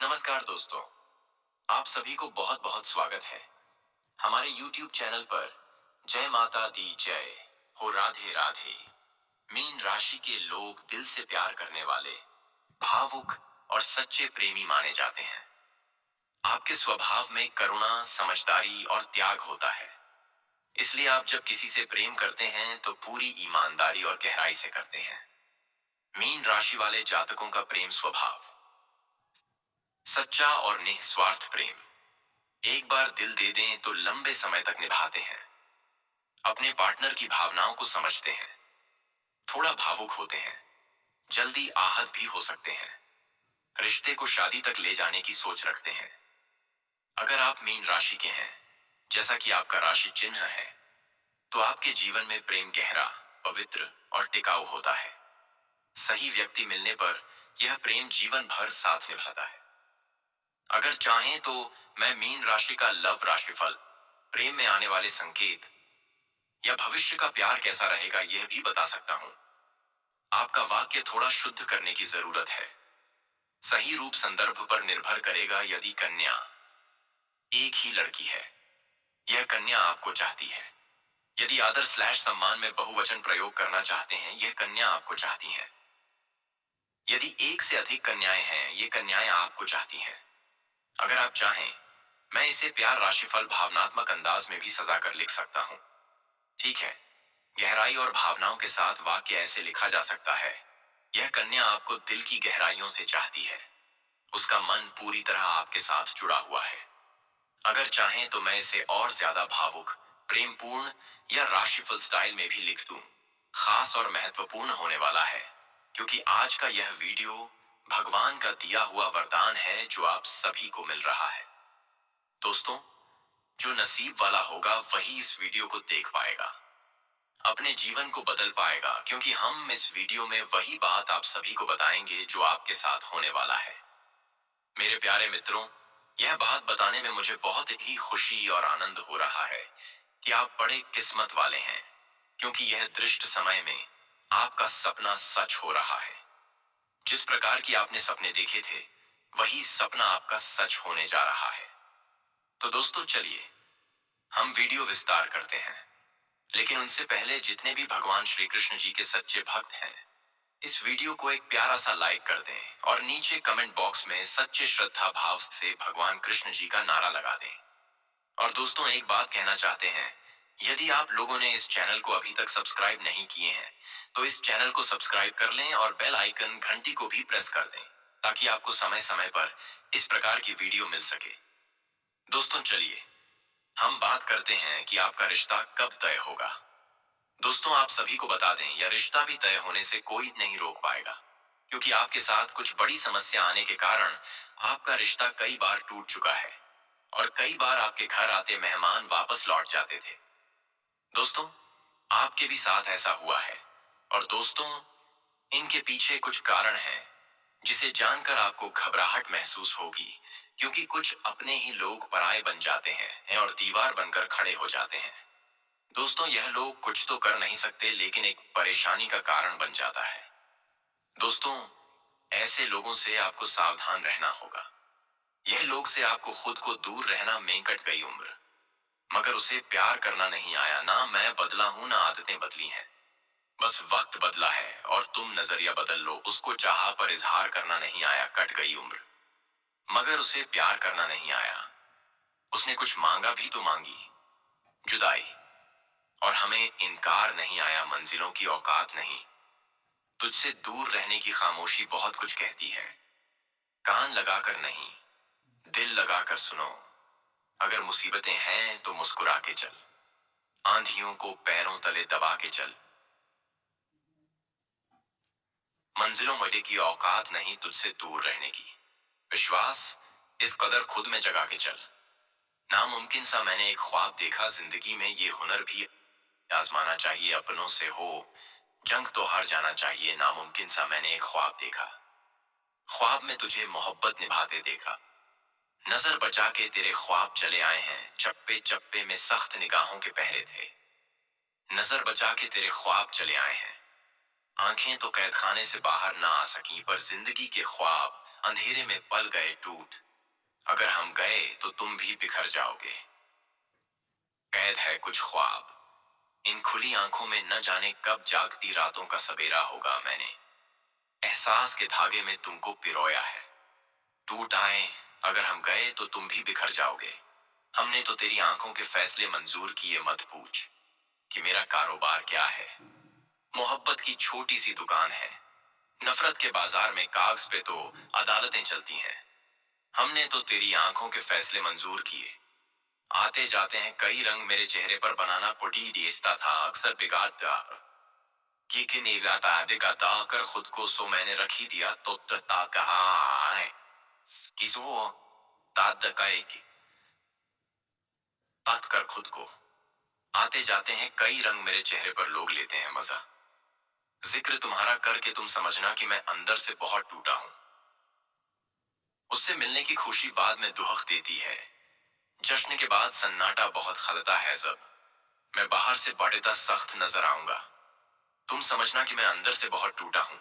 नमस्कार दोस्तों, आप सभी को बहुत बहुत स्वागत है हमारे YouTube चैनल पर। जय माता दी जय हो, राधे राधे। मीन राशि के लोग दिल से प्यार करने वाले, भावुक और सच्चे प्रेमी माने जाते हैं। आपके स्वभाव में करुणा, समझदारी और त्याग होता है। इसलिए आप जब किसी से प्रेम करते हैं तो पूरी ईमानदारी और गहराई से करते हैं। मीन राशि वाले जातकों का प्रेम स्वभाव सच्चा और निस्वार्थ प्रेम। एक बार दिल दे दें तो लंबे समय तक निभाते हैं। अपने पार्टनर की भावनाओं को समझते हैं, थोड़ा भावुक होते हैं, जल्दी आहत भी हो सकते हैं। रिश्ते को शादी तक ले जाने की सोच रखते हैं। अगर आप मीन राशि के हैं, जैसा कि आपका राशि चिन्ह है, तो आपके जीवन में प्रेम गहरा, पवित्र और टिकाऊ होता है। सही व्यक्ति मिलने पर यह प्रेम जीवन भर साथ निभाता है। अगर चाहें तो मैं मीन राशि का लव राशिफल, प्रेम में आने वाले संकेत या भविष्य का प्यार कैसा रहेगा यह भी बता सकता हूं। आपका वाक्य थोड़ा शुद्ध करने की जरूरत है। सही रूप संदर्भ पर निर्भर करेगा। यदि कन्या एक ही लड़की है, यह कन्या आपको चाहती है। यदि आदर स्लैश सम्मान में बहुवचन प्रयोग करना चाहते हैं, यह कन्या आपको चाहती है। यदि एक से अधिक कन्याएं हैं, ये कन्याएं आपको चाहती हैं। अगर आप चाहें, मैं इसे प्यार राशिफल भावनात्मक अंदाज में भी सजा कर लिख सकता हूं। ठीक है। गहराई और भावनाओं के साथ वाक्य ऐसे लिखा जा सकता है। यह कन्या आपको दिल की गहराइयों से चाहती है। उसका मन पूरी तरह आपके साथ जुड़ा हुआ है। अगर चाहें तो मैं इसे और ज्यादा भावुक, प्रेमपूर्ण या राशिफल स्टाइल में भी लिख दूं। खास और महत्वपूर्ण होने वाला है, क्योंकि आज का यह वीडियो भगवान का दिया हुआ वरदान है जो आप सभी को मिल रहा है। दोस्तों, जो नसीब वाला होगा वही इस वीडियो को देख पाएगा, अपने जीवन को बदल पाएगा, क्योंकि हम इस वीडियो में वही बात आप सभी को बताएंगे जो आपके साथ होने वाला है। मेरे प्यारे मित्रों, यह बात बताने में मुझे बहुत ही खुशी और आनंद हो रहा है कि आप बड़े किस्मत वाले हैं, क्योंकि यह दृष्ट समय में आपका सपना सच हो रहा है। जिस प्रकार की आपने सपने देखे थे, वही सपना आपका सच होने जा रहा है। तो दोस्तों, चलिए हम वीडियो विस्तार करते हैं। लेकिन उनसे पहले जितने भी भगवान श्री कृष्ण जी के सच्चे भक्त हैं, इस वीडियो को एक प्यारा सा लाइक कर दें और नीचे कमेंट बॉक्स में सच्चे श्रद्धा भाव से भगवान कृष्ण जी का नारा लगा दें। और दोस्तों, एक बात कहना चाहते हैं, यदि आप लोगों ने इस चैनल को अभी तक सब्सक्राइब नहीं किए हैं, तो इस चैनल को सब्सक्राइब कर लें और बेल आइकन घंटी को भी प्रेस कर दें, ताकि आपको समय समय पर इस प्रकार की वीडियो मिल सके। दोस्तों, चलिए हम बात करते हैं कि आपका रिश्ता कब तय होगा। दोस्तों, आप सभी को बता दें, यह रिश्ता भी तय होने से कोई नहीं रोक पाएगा, क्योंकि आपके साथ कुछ बड़ी समस्या आने के कारण आपका रिश्ता कई बार टूट चुका है और कई बार आपके घर आते मेहमान वापस लौट जाते थे। दोस्तों, आपके भी साथ ऐसा हुआ है। और दोस्तों, इनके पीछे कुछ कारण हैं जिसे जानकर आपको घबराहट महसूस होगी, क्योंकि कुछ अपने ही लोग पराये बन जाते हैं और दीवार बनकर खड़े हो जाते हैं। दोस्तों, यह लोग कुछ तो कर नहीं सकते, लेकिन एक परेशानी का कारण बन जाता है। दोस्तों, ऐसे लोगों से आपको सावधान रहना होगा। यह लोग से आपको खुद को दूर रहना में कट गई उम्र, मगर उसे प्यार करना नहीं आया। ना मैं बदला हूं, ना आदतें बदली हैं। बस वक्त बदला है और तुम नजरिया बदल लो। उसको चाहा पर इजहार करना नहीं आया, कट गई उम्र, मगर उसे प्यार करना नहीं आया। उसने कुछ मांगा भी तो मांगी, जुदाई, और हमें इनकार नहीं आया। मंजिलों की औकात नहीं, तुझसे दूर रहने की खामोशी बहुत कुछ कहती है। कान लगाकर नहीं, दिल लगाकर सुनो। अगर मुसीबतें हैं तो मुस्कुरा के चल, आंधियों को पैरों तले दबा के चल। मंजिलों मजे की औकात नहीं तुझसे दूर रहने की। विश्वास इस कदर खुद में जगा के चल। नामुमकिन सा मैंने एक ख्वाब देखा, जिंदगी में ये हुनर भी आजमाना चाहिए। अपनों से हो जंग तो हार जाना चाहिए। नामुमकिन सा मैंने एक ख्वाब देखा, ख्वाब में तुझे मोहब्बत निभाते देखा। नजर बचा के तेरे ख्वाब चले आए हैं, चप्पे चप्पे में सख्त निगाहों के पहरे थे। नजर बचा के तेरे ख्वाब चले आए हैं। आंखें तो कैद खाने से बाहर ना आ सकी, पर जिंदगी के ख्वाब अंधेरे में पल गए टूट, अगर हम गए तो तुम भी बिखर जाओगे। कैद है कुछ ख्वाब, इन खुली आंखों में न जाने कब जागती रातों का सवेरा होगा। मैंने एहसास के धागे में तुमको पिरोया है। टूट आए अगर हम गए तो तुम भी बिखर जाओगे। हमने तो तेरी आंखों के फैसले मंजूर किए, मत पूछ कि मेरा कारोबार क्या है। मोहब्बत की छोटी सी दुकान है, नफरत के बाजार में कागज पे तो अदालतें चलती हैं। हमने तो तेरी आंखों के फैसले मंजूर किए। आते जाते हैं कई रंग मेरे चेहरे पर बनाना पुटी डेसता था अक्सर बिगाड़ता, लेकिन बिगाता कर खुद को, सो मैंने रखी दिया तो ता कहा है किसो तात की बात कर खुद को। आते जाते हैं कई रंग मेरे चेहरे पर, लोग लेते हैं मजा। जिक्र तुम्हारा करके तुम समझना कि मैं अंदर से बहुत टूटा हूं। उससे मिलने की खुशी बाद में दुहक देती है। जश्न के बाद सन्नाटा बहुत खलता है जब मैं बाहर से बड़ेता सख्त नजर आऊंगा। तुम समझना कि मैं अंदर से बहुत टूटा हूं।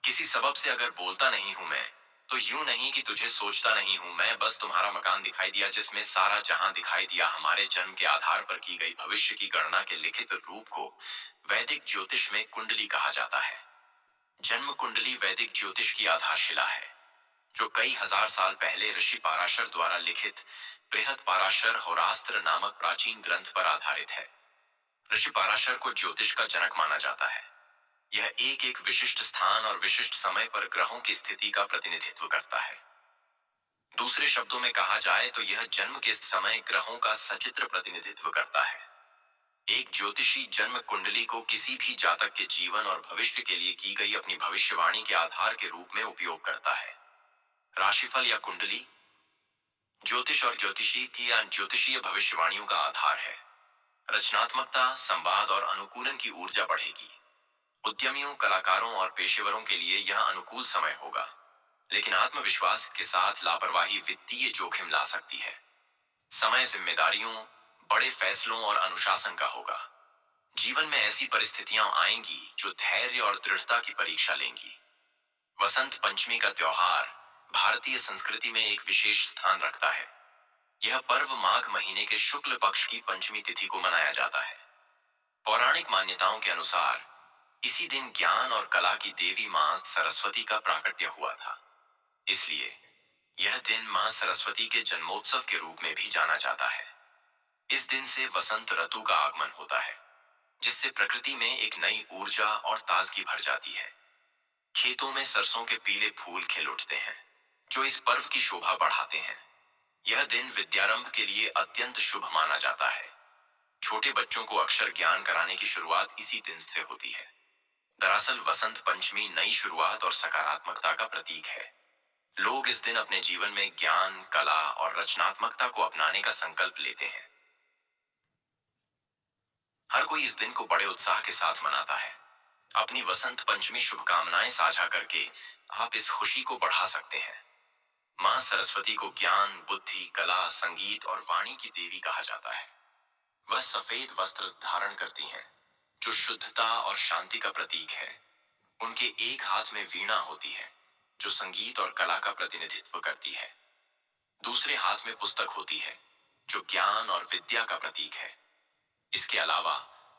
किसी सबब से अगर बोलता नहीं हूं मैं, तो यूं नहीं कि तुझे सोचता नहीं हूं मैं। बस तुम्हारा मकान दिखाई दिया जिसमें सारा जहां दिखाई दिया। हमारे जन्म के आधार पर की गई भविष्य की गणना के लिखित रूप को वैदिक ज्योतिष में कुंडली कहा जाता है। जन्म कुंडली वैदिक ज्योतिष की आधारशिला है, जो कई हजार साल पहले ऋषि पाराशर द्वारा लिखित बृहद पाराशर होरास्त्र नामक प्राचीन ग्रंथ पर आधारित है। ऋषि पाराशर को ज्योतिष का जनक माना जाता है। यह एक एक विशिष्ट स्थान और विशिष्ट समय पर ग्रहों की स्थिति का प्रतिनिधित्व करता है। दूसरे शब्दों में कहा जाए तो यह जन्म के समय ग्रहों का सचित्र प्रतिनिधित्व करता है। एक ज्योतिषी जन्म कुंडली को किसी भी जातक के जीवन और भविष्य के लिए की गई अपनी भविष्यवाणी के आधार के रूप में उपयोग करता है। राशिफल या कुंडली ज्योतिष और ज्योतिषी की या ज्योतिषीय भविष्यवाणियों का आधार है। रचनात्मकता, संवाद और अनुकूलन की ऊर्जा बढ़ेगी। उद्यमियों, कलाकारों और पेशेवरों के लिए यह अनुकूल समय होगा, लेकिन आत्मविश्वास के साथ लापरवाही वित्तीय जोखिम ला सकती है। समय जिम्मेदारियों, बड़े फैसलों और अनुशासन का होगा। जीवन में ऐसी परिस्थितियां आएंगी जो धैर्य और दृढ़ता की परीक्षा लेंगी। वसंत पंचमी का त्योहार भारतीय संस्कृति में एक विशेष स्थान रखता है। यह पर्व माघ महीने के शुक्ल पक्ष की पंचमी तिथि को मनाया जाता है। पौराणिक मान्यताओं के अनुसार इसी दिन ज्ञान और कला की देवी मां सरस्वती का प्राकट्य हुआ था। इसलिए यह दिन मां सरस्वती के जन्मोत्सव के रूप में भी जाना जाता है। इस दिन से वसंत ऋतु का आगमन होता है, जिससे प्रकृति में एक नई ऊर्जा और ताजगी भर जाती है। खेतों में सरसों के पीले फूल खिल उठते हैं, जो इस पर्व की शोभा बढ़ाते हैं। यह दिन विद्यारंभ के लिए अत्यंत शुभ माना जाता है। छोटे बच्चों को अक्षर ज्ञान कराने की शुरुआत इसी दिन से होती है। दरअसल वसंत पंचमी नई शुरुआत और सकारात्मकता का प्रतीक है। लोग इस दिन अपने जीवन में ज्ञान, कला और रचनात्मकता को अपनाने का संकल्प लेते हैं। हर कोई इस दिन को बड़े उत्साह के साथ मनाता है। अपनी वसंत पंचमी शुभकामनाएं साझा करके आप इस खुशी को बढ़ा सकते हैं। मां सरस्वती को ज्ञान, बुद्धि, कला, संगीत और वाणी की देवी कहा जाता है। वह सफेद वस्त्र धारण करती हैं, जो शुद्धता और शांति का प्रतीक है। उनके एक हाथ में वीणा होती है, जो संगीत और कला का प्रतिनिधित्व करती है। दूसरे हाथ में पुस्तक होती है, जो ज्ञान और विद्या का प्रतीक है। इसके अलावा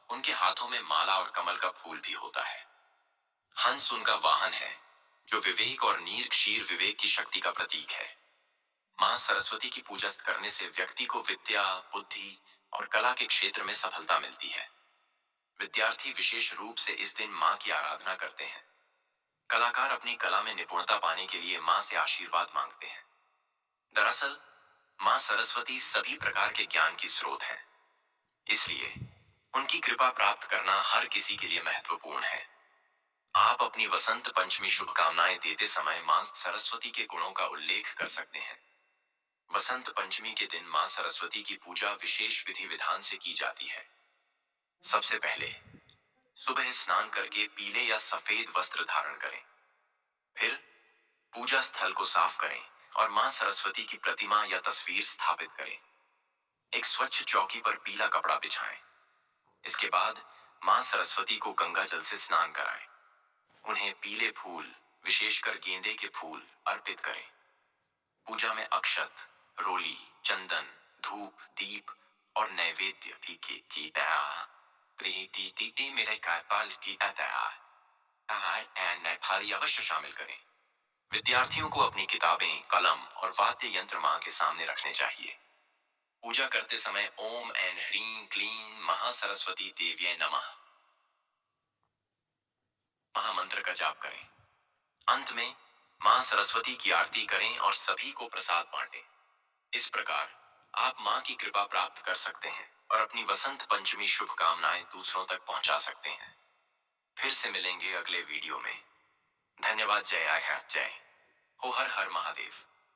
उनके हाथों में माला और कमल का फूल भी होता है। हंस उनका वाहन है, जो विवेक और नीर क्षीर विवेक की शक्ति का प्रतीक है। मां सरस्वती की पूजा करने से व्यक्ति को विद्या, बुद्धि और कला के क्षेत्र में सफलता मिलती है। विद्यार्थी विशेष रूप से इस दिन मां की आराधना करते हैं। कलाकार अपनी कला में निपुणता पाने के लिए मां से आशीर्वाद मांगते हैं। दरअसल मां सरस्वती सभी प्रकार के ज्ञान की स्रोत है, इसलिए उनकी कृपा प्राप्त करना हर किसी के लिए महत्वपूर्ण है। आप अपनी वसंत पंचमी शुभकामनाएं देते समय मां सरस्वती के गुणों का उल्लेख कर सकते हैं। वसंत पंचमी के दिन मां सरस्वती की पूजा विशेष विधि विधान से की जाती है। सबसे पहले सुबह स्नान करके पीले या सफेद वस्त्र धारण करें। फिर पूजा स्थल को साफ करें और मां सरस्वती की प्रतिमा या तस्वीर स्थापित करें। एक स्वच्छ चौकी पर पीला कपड़ा बिछाएं। इसके बाद मां सरस्वती को गंगा जल से स्नान कराएं। उन्हें पीले फूल, विशेषकर गेंदे के फूल अर्पित करें। पूजा में अक्षत, रोली, चंदन, धूप, दीप और नैवेद्य की प्रीति मेरे कापाल की एंड थाली अवश्य शामिल करें। विद्यार्थियों को अपनी किताबें, कलम और वाद्य यंत्र मां के सामने रखने चाहिए। पूजा करते समय ओम एंड ह्रीं क्लीं महासरस्वती देव्यै नमः महामंत्र का जाप करें। अंत में मां सरस्वती की आरती करें और सभी को प्रसाद बांटें। इस प्रकार आप मां की कृपा प्राप्त कर सकते हैं और अपनी वसंत पंचमी शुभकामनाएं दूसरों तक पहुंचा सकते हैं। फिर से मिलेंगे अगले वीडियो में। धन्यवाद। जय आया जय हो हर हर महादेव।